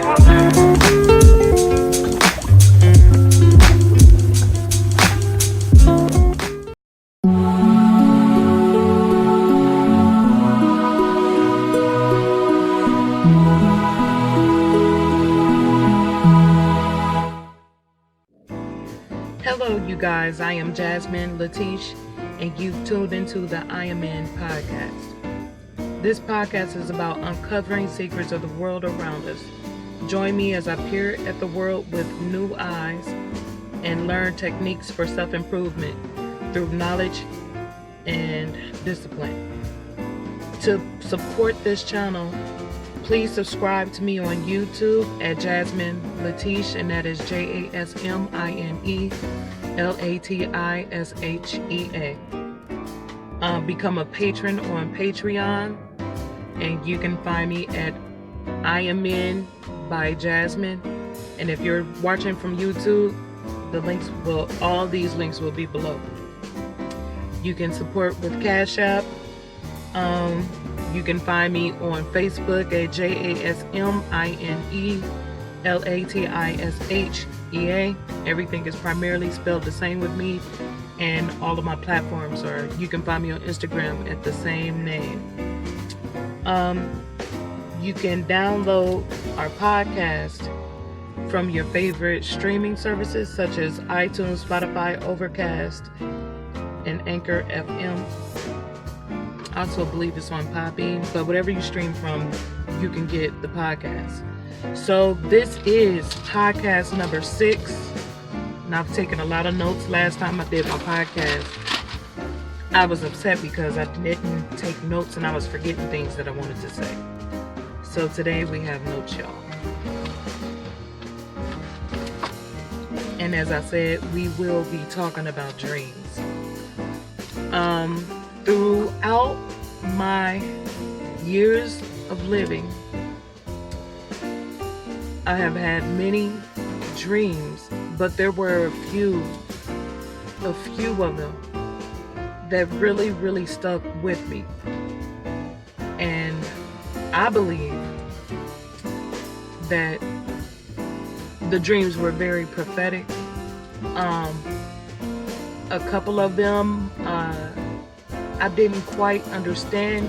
Hello, you guys. I am JasmineLatishea, and you've tuned into the AMEND podcast. This podcast is about uncovering secrets of the world around us. Join me as I peer at the world with new eyes and learn techniques for self-improvement through knowledge and discipline. To support this channel, please subscribe to me on YouTube at JasmineLatishea, and that is JasmineLatishea. Become a patron on Patreon, and you can find me at AMEND by Jasmine. And if you're watching from YouTube, all these links will be below. You can support with Cash App. You can find me on Facebook at JasmineLatishea. Everything is primarily spelled the same with me, and all of my platforms you can find me on Instagram at the same name. You can download our podcast from your favorite streaming services such as iTunes, Spotify, Overcast, and Anchor FM. I also believe it's on Podbean, but whatever you stream from, you can get the podcast. So this is podcast number 6, and I've taken a lot of notes. Last time I did my podcast, I was upset because I didn't take notes and I was forgetting things that I wanted to say. So today we have notes, y'all. And as I said, we will be talking about dreams. Throughout my years of living, I have had many dreams, but there were a few of them that really, really stuck with me. And I believe that the dreams were very prophetic. A couple of them I didn't quite understand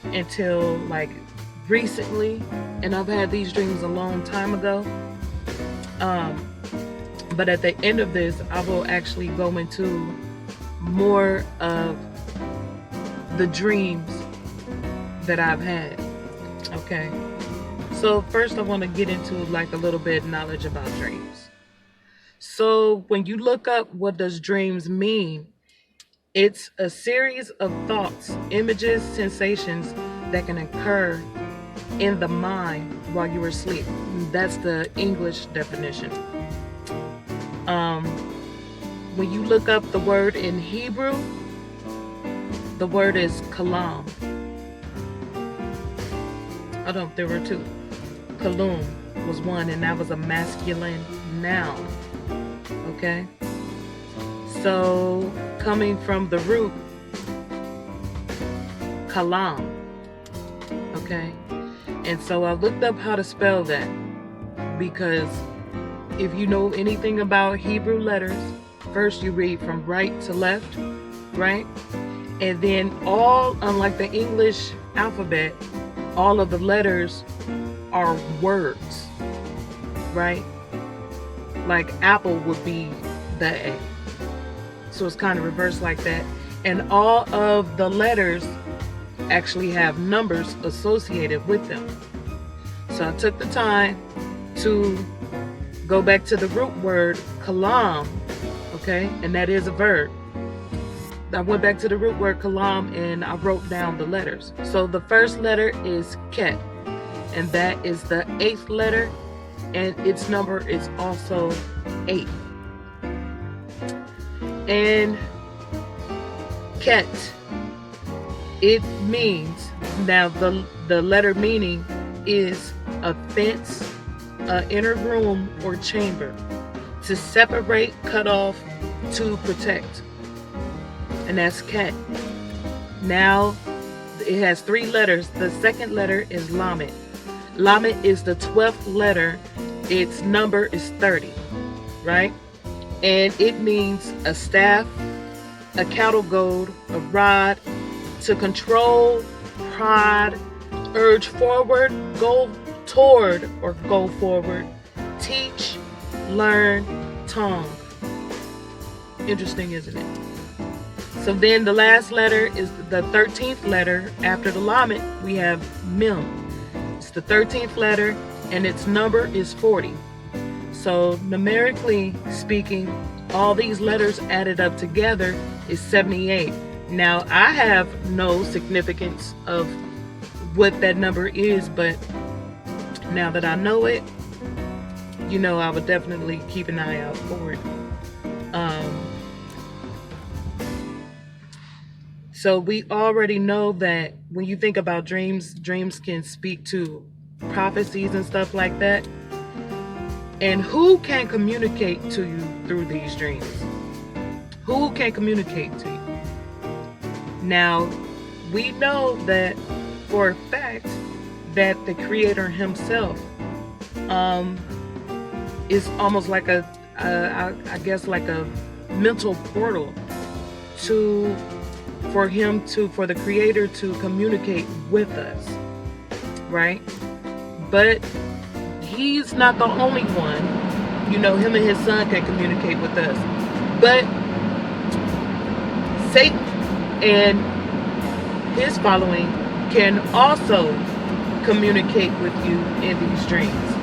until like recently, and I've had these dreams a long time ago. But at the end of this, I will actually go into more of the dreams that I've had. Okay. So first I want to get into like a little bit knowledge about dreams. So when you look up what does dreams mean, it's a series of thoughts, images, sensations that can occur in the mind while you're asleep. That's the English definition. When you look up the word in Hebrew, the word is kalam. There were 2. Kalum was one, and that was a masculine noun. Okay? So, coming from the root, kalam. Okay? And so I looked up how to spell that, because if you know anything about Hebrew letters, first you read from right to left, right? And then unlike the English alphabet, all of the letters are words, right? Like apple would be the A. So it's kind of reversed like that. And all of the letters actually have numbers associated with them. So I took the time to go back to the root word kalam, okay? And that is a verb. I went back to the root word kalam and I wrote down the letters. So the first letter is ket, and that is the 8th letter, and its number is also 8. And ket, it means, now the letter meaning is a fence, an inner room or chamber, to separate, cut off, to protect. And that's ket. Now it has 3 letters. The second letter is lamed. Lamed is the 12th letter. Its number is 30, right? And it means a staff, a cattle goad, a rod, to control, prod, urge forward, go toward or go forward, teach, learn, tongue. Interesting, isn't it? So then the last letter is the 13th letter. After the Lamed, we have Mem. It's the 13th letter, and its number is 40. So numerically speaking, all these letters added up together is 78. Now, I have no significance of what that number is, but now that I know it, you know, I would definitely keep an eye out for it. So we already know that when you think about dreams, dreams can speak to prophecies and stuff like that. And who can communicate to you through these dreams? Who can communicate to you? Now, we know that for a fact that the Creator himself is almost like I guess like a mental portal for the Creator to communicate with us, right? But he's not the only one. You know, him and his son can communicate with us. But Satan and his following can also communicate with you in these dreams.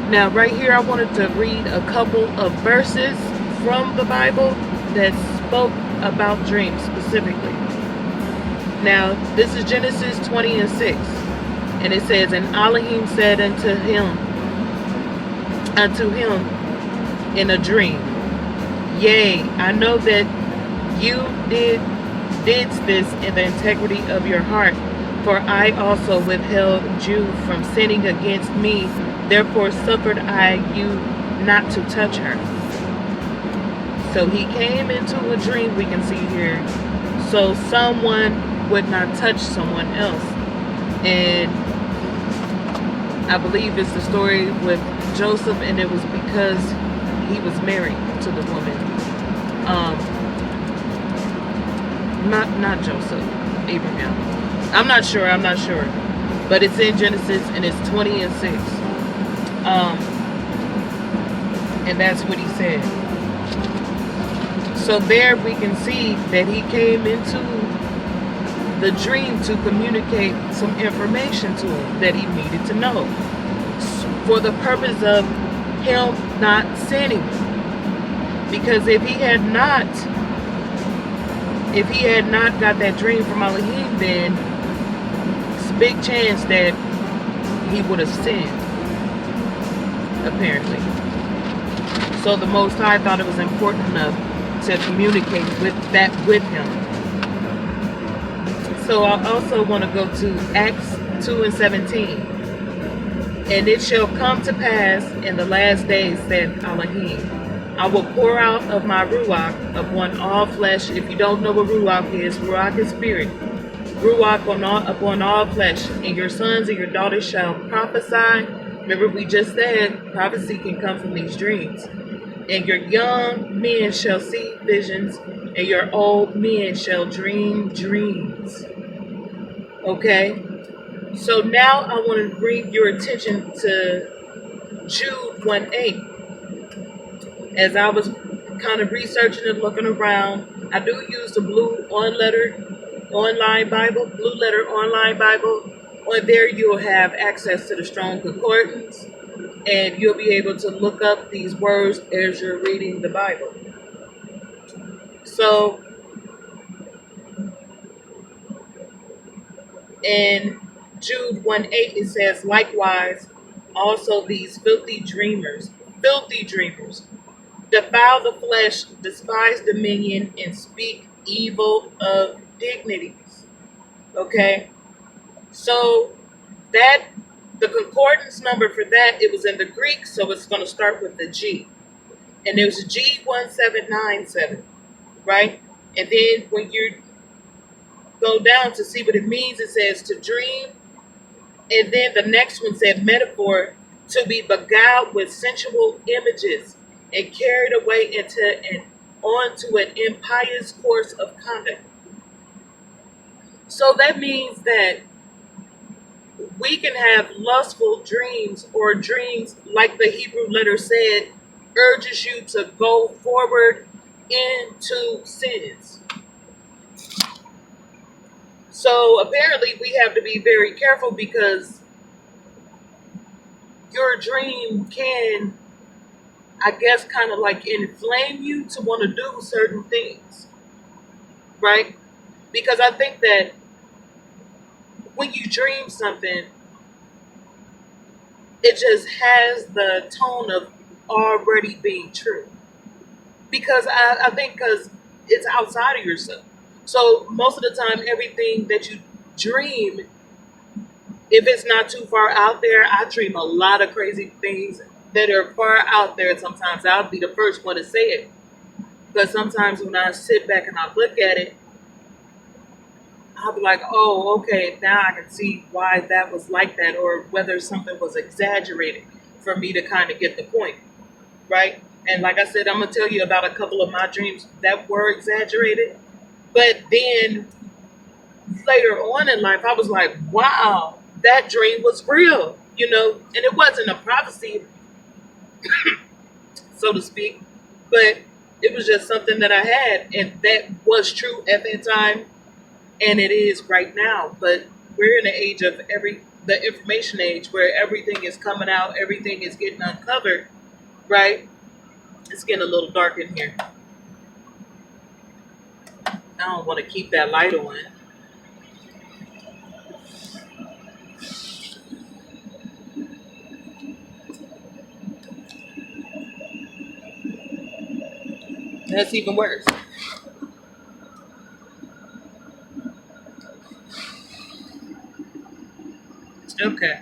Now, right here, I wanted to read a couple of verses from the Bible that spoke about dreams specifically. Now, this is Genesis 20:6. And it says, and Elohim said unto him in a dream, yea, I know that you didst this in the integrity of your heart, for I also withheld you from sinning against me, therefore suffered I you not to touch her. So he came into a dream, we can see here, so someone would not touch someone else. And I believe it's the story with Joseph, and it was because he was married to the woman. Not Joseph, Abraham. I'm not sure, but it's in Genesis, and it's 20:6. And that's what he said. So there we can see that he came into the dream to communicate some information to him that he needed to know for the purpose of him not sinning. Because if he had not got that dream from Elohim, then it's a big chance that he would have sinned, apparently. So the Most High thought it was important enough to communicate with him. So I also want to go to Acts 2:17. And it shall come to pass in the last days, said Elohim, I will pour out of my Ruach upon all flesh. If you don't know what Ruach is spirit. Ruach upon all flesh. And your sons and your daughters shall prophesy. Remember, we just said prophecy can come from these dreams. And your young men shall see visions, and your old men shall dream dreams. Okay? So now I want to bring your attention to Jude 1:8. As I was kind of researching and looking around, I do use the Blue Letter Online Bible. On there you'll have access to the Strong Concordance, and you'll be able to look up these words as you're reading the Bible. So, in Jude 1:8, it says, likewise, also these filthy dreamers, defile the flesh, despise dominion, and speak evil of dignities. Okay? So, that, the concordance number for that, it was in the Greek, so it's going to start with the G. And it was G1797, right? And then when you go down to see what it means, it says to dream, And then the next one said metaphor, to be beguiled with sensual images and carried away into and onto an impious course of conduct. So that means that we can have lustful dreams, or dreams like the Hebrew letter said urges you to go forward into sins. So apparently we have to be very careful, because your dream can, I guess, kind of like inflame you to want to do certain things, right? Because I think that when you dream something, it just has the tone of already being true. Because I think because it's outside of yourself. So most of the time, everything that you dream, if it's not too far out there, I dream a lot of crazy things that are far out there. Sometimes I'll be the first one to say it. But sometimes when I sit back and I look at it, I'll be like, oh, okay, now I can see why that was like that, or whether something was exaggerated for me to kind of get the point, right? And like I said, I'm going to tell you about a couple of my dreams that were exaggerated. But then later on in life, I was like, wow, that dream was real, and it wasn't a prophecy, so to speak, but it was just something that I had, and that was true at that time, and it is right now. But we're in the age of the information age, where everything is coming out, everything is getting uncovered, right? It's getting a little dark in here. I don't want to keep that light on. That's even worse. Okay.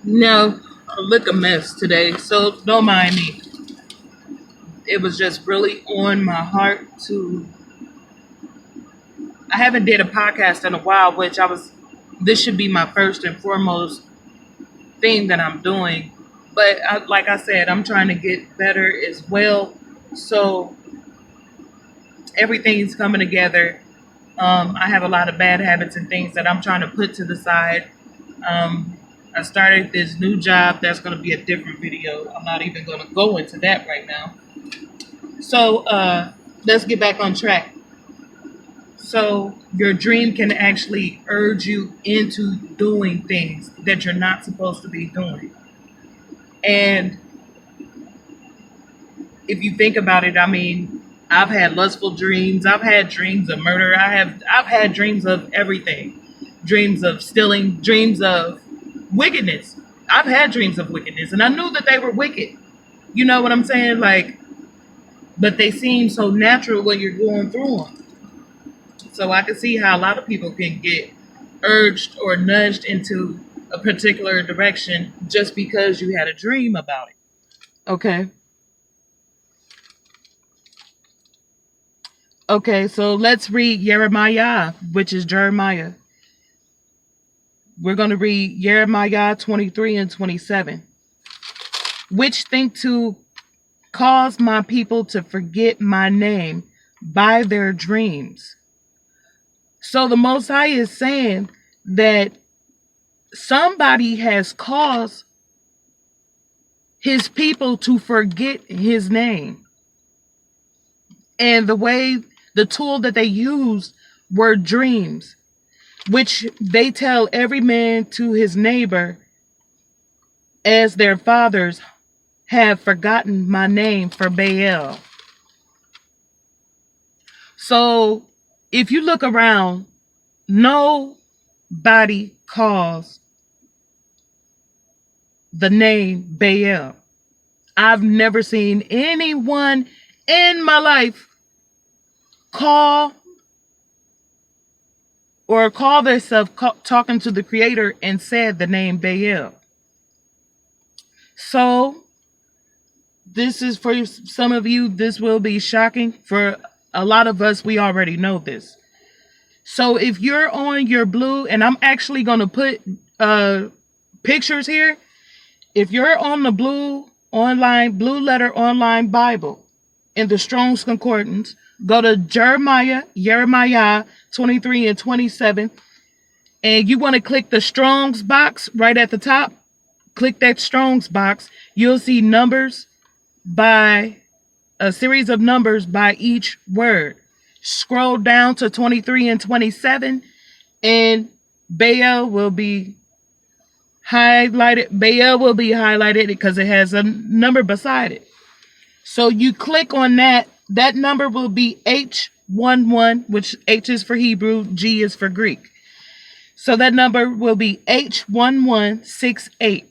No, I look a mess today, so don't mind me. It was just really on my heart to. I haven't did a podcast in a while, this should be my first and foremost thing that I'm doing. But like I said, I'm trying to get better as well. So everything's coming together. I have a lot of bad habits and things that I'm trying to put to the side. I started this new job. That's going to be a different video. I'm not even going to go into that right now. So let's get back on track. So your dream can actually urge you into doing things that you're not supposed to be doing. And if you think about it, I mean, I've had lustful dreams. I've had dreams of murder. I've had dreams of everything. Dreams of stealing, dreams of wickedness. I've had dreams of wickedness, and I knew that they were wicked. You know what I'm saying? But they seem so natural when you're going through them. So I can see how a lot of people can get urged or nudged into a particular direction just because you had a dream about it. Okay. Okay, so let's read Jeremiah, which is Jeremiah. We're going to read Jeremiah 23 and 27. Which think to cause my people to forget my name by their dreams. So the Most High is saying that somebody has caused his people to forget his name. And the tool that they used were dreams, which they tell every man to his neighbor, as their fathers have forgotten my name for Baal. So if you look around, nobody calls the name Baal. I've never seen anyone in my life call themselves talking to the Creator and said the name Baal. So this is for some of you, this will be shocking. For a lot of us, we already know this. So if you're on your blue, and I'm actually going to put pictures here. If you're on the blue letter online Bible in the Strong's Concordance, go to Jeremiah 23 and 27, and you want to click the Strong's box right at the top. Click that Strong's box. You'll see numbers by a series of numbers by each word. Scroll down to 23 and 27, and Baal will be highlighted. Baal will be highlighted because it has a number beside it. So you click on that. That number will be H11, which H is for Hebrew, G is for Greek. So that number will be H1168.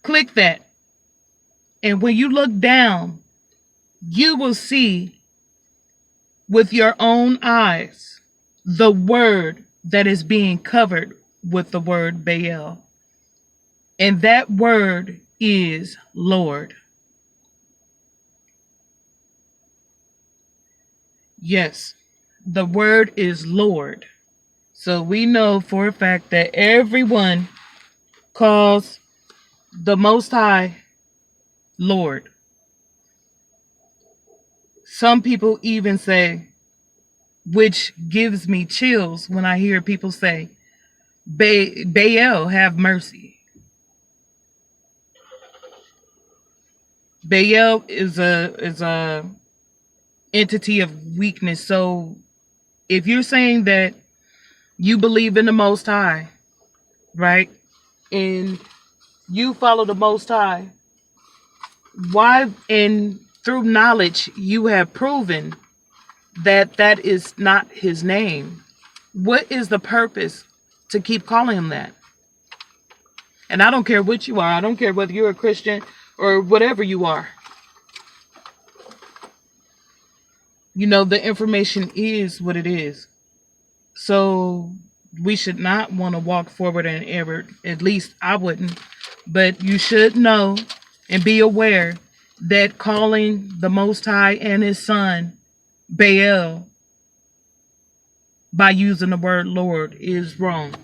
Click that. And when you look down, you will see with your own eyes the word that is being covered with the word Baal. And that word is Lord. Yes, the word is Lord. So we know for a fact that everyone calls the Most High Lord. Some people even say, which gives me chills when I hear people say, Baal, have mercy. Baal is a entity of weakness. So if you're saying that you believe in the Most High, right, and you follow the Most High, why, and through knowledge you have proven that that is not his name, what is the purpose to keep calling him that? And I don't care what you are. I don't care whether you're a Christian or whatever you are. You know, the information is what it is. So we should not want to walk forward in error. At least I wouldn't. But you should know and be aware that calling the Most High and his son Baal by using the word Lord is wrong.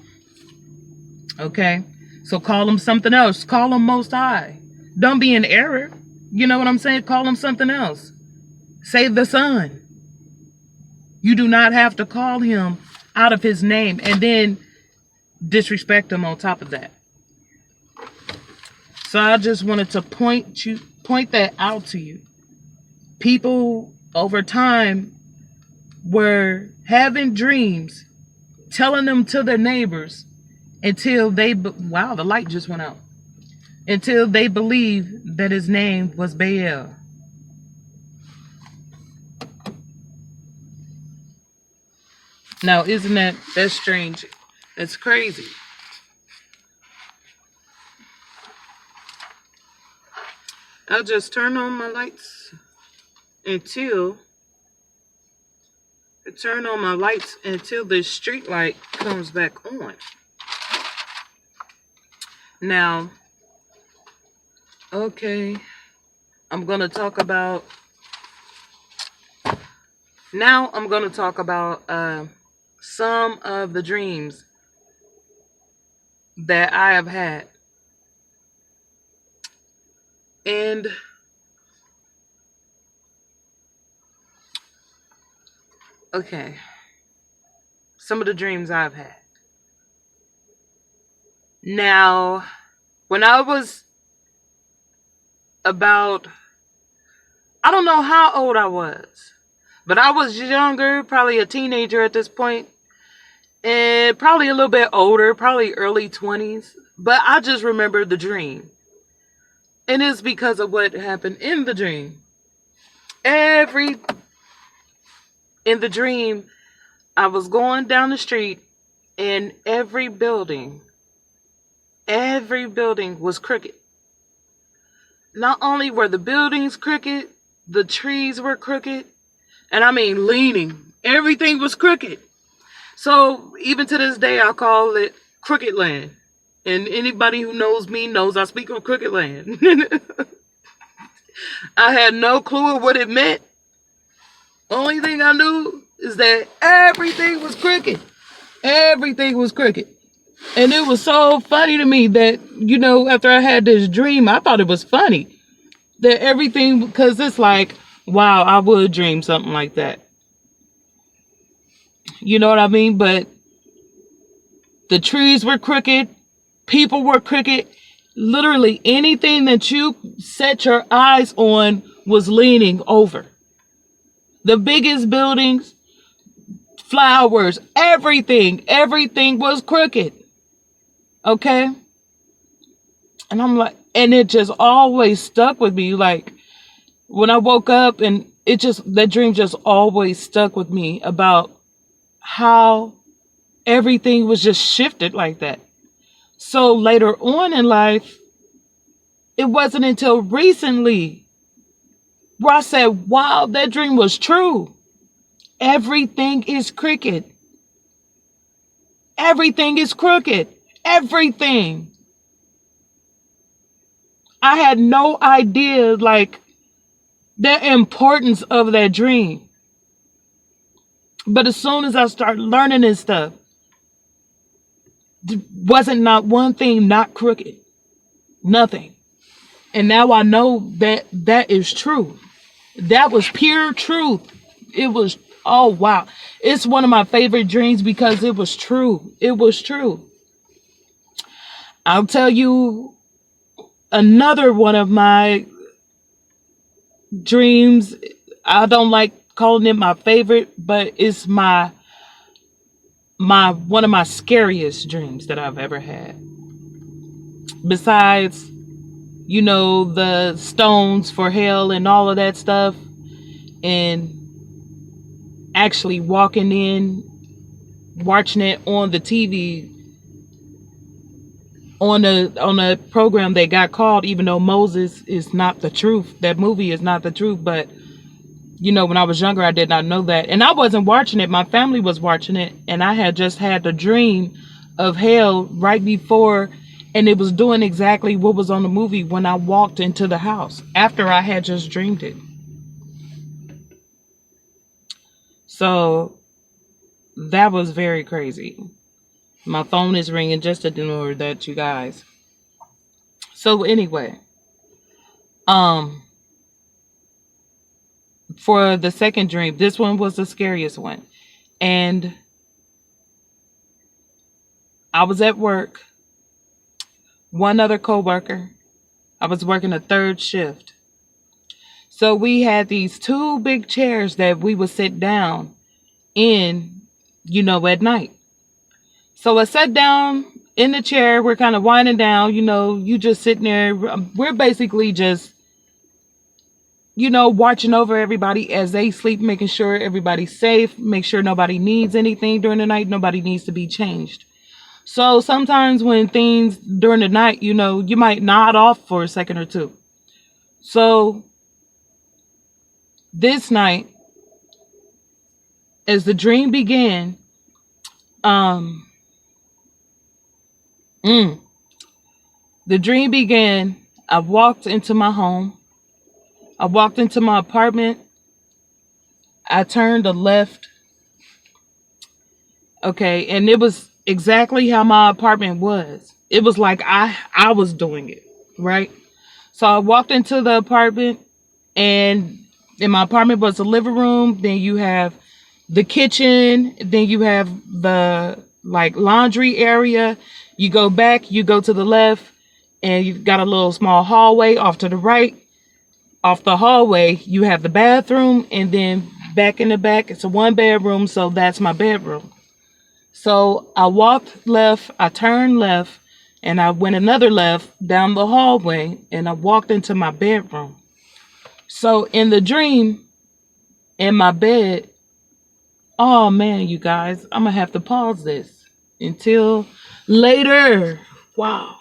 Okay? So call him something else. Call him Most High. Don't be in error. You know what I'm saying? Call him something else. Say the Son. You do not have to call him out of his name and then disrespect him on top of that. So I just wanted to point that out to you. People over time were having dreams, telling them to their neighbors until they, wow, the light just went out. Until they believed that his name was Baal. Now, isn't that's strange? It's crazy. I'll just turn on my lights until this street light comes back on. Now, okay, I'm going to talk about some of the dreams that I have had. And okay, some of the dreams I've had. Now, when I was about, I don't know how old I was, but I was younger, probably a teenager at this point, and probably a little bit older, probably early 20s. But I just remember the dream. And it's because of what happened in the dream. In the dream, I was going down the street, and every building was crooked. Not only were the buildings crooked, the trees were crooked, and I mean leaning. Everything was crooked. So even to this day, I call it Crooked Land. And anybody who knows me knows I speak on Crooked Land. I had no clue of what it meant. Only thing I knew is that everything was crooked. Everything was crooked. And it was so funny to me that, you know, after I had this dream, I thought it was funny that everything, because it's like, wow, I would dream something like that. You know what I mean? But the trees were crooked, people were crooked. Literally anything that you set your eyes on was leaning over. The biggest buildings, flowers, everything was crooked. Okay? And I'm like, and it just always stuck with me. Like when I woke up, and that dream just always stuck with me about how everything was just shifted like that. So later on in life, it wasn't until recently where I said, wow, that dream was true. Everything is crooked. Everything is crooked. Everything. I had no idea, like, the importance of that dream. But as soon as I started learning this stuff, wasn't not one thing not crooked. Nothing. And now I know that that is true. That was pure truth. It was, oh wow. It's one of my favorite dreams because it was true. It was true. I'll tell you another one of my dreams. I don't like calling it my favorite, but it's my one of my scariest dreams that I've ever had. Besides, you know, the stones for hell and all of that stuff, and actually walking in, watching it on the TV, on a program that got called, even though Moses is not the truth. That movie is not the truth. But, you know, when I was younger, I did not know that. And I wasn't watching it. My family was watching it. And I had just had the dream of hell right before. And it was doing exactly what was on the movie when I walked into the house after I had just dreamed it. So that was very crazy. My phone is ringing, just ignore that, you guys. So anyway, for the second dream, this one was the scariest one. And I was at work. One other coworker. I was working a third shift. So we had these two big chairs that we would sit down in, you know, at night. So I sat down in the chair. We're kind of winding down, you know, you just sitting there. We're basically just, you know, watching over everybody as they sleep, making sure everybody's safe, make sure nobody needs anything during the night. Nobody needs to be changed. So sometimes when things during the night, you know, you might nod off for a second or two. So this night, as the dream began, the dream began, I walked into my home. I walked into my apartment. I turned a left. Okay, and it was exactly how my apartment was. It was like I was doing it, right? So I walked into the apartment, and in my apartment was the living room. Then you have the kitchen. Then you have the like laundry area. You go back, you go to the left, and you've got a little small hallway off to the right. Off the hallway, you have the bathroom, and then back in the back, it's a one bedroom. So that's my bedroom. So I walked left, I turned left, and I went another left down the hallway, and I walked into my bedroom. So in the dream, in my bed, oh man, you guys, I'm going to have to pause this until later. Wow.